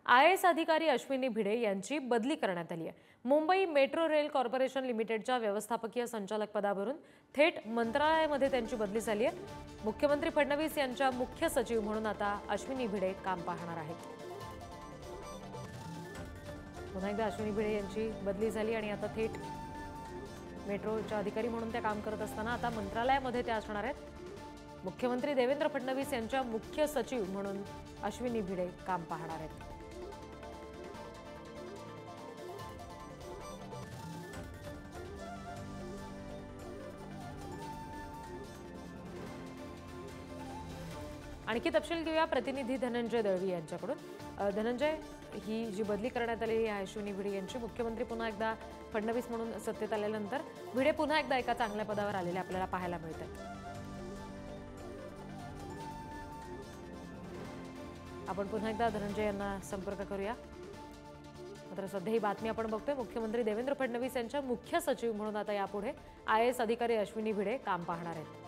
IAS अधिकारी अश्विनी भिडे यांची बदली करण्यात आली आहे। मुंबई मेट्रो रेल कॉर्पोरेशन लिमिटेडच्या व्यवस्थापकीय संचालक पदावरून थेट मंत्रालयामध्ये त्यांची बदली झाली आहे। मुख्यमंत्री फडणवीस यांच्या मुख्य सचिव म्हणून आता अश्विनी भिडे काम पाहणार आहेत। पुन्हा एकदा अश्विनी भिडे यांची बदली झाली आणि आता थेट मेट्रोच्या अधिकारी म्हणून ते काम करत असताना आता मंत्रालयामध्ये ते असणार आहेत। मुख्यमंत्री देवेंद्र फडणवीस यांच्या मुख्य सचिव म्हणून अश्विनी भिडे काम पाहणार आहेत। आणखी तपशील घेऊया प्रतिनिधी धनंजय दळवी यांच्याकडून। धनंजय, ही जी बदली करण्यात आली आहे अश्विनी भिडे यांची, मुख्यमंत्री पुन्हा एकदा फडणवीस म्हणून सत्तेत आल्यानंतर भिडे पुन्हा एकदा एका चांगल्या पदावर आलेले आपल्याला पाहायला मिळतात। आपण पुन्हा एकदा धनंजय यांना संपर्क करूया। मात्र सध्या ही बातमी आपण बघतोय, मुख्यमंत्री देवेंद्र फडणवीस यांच्या मुख्य सचिव म्हणून आता यापुढे IAS अधिकारी अश्विनी भिडे काम पाहणार आहेत।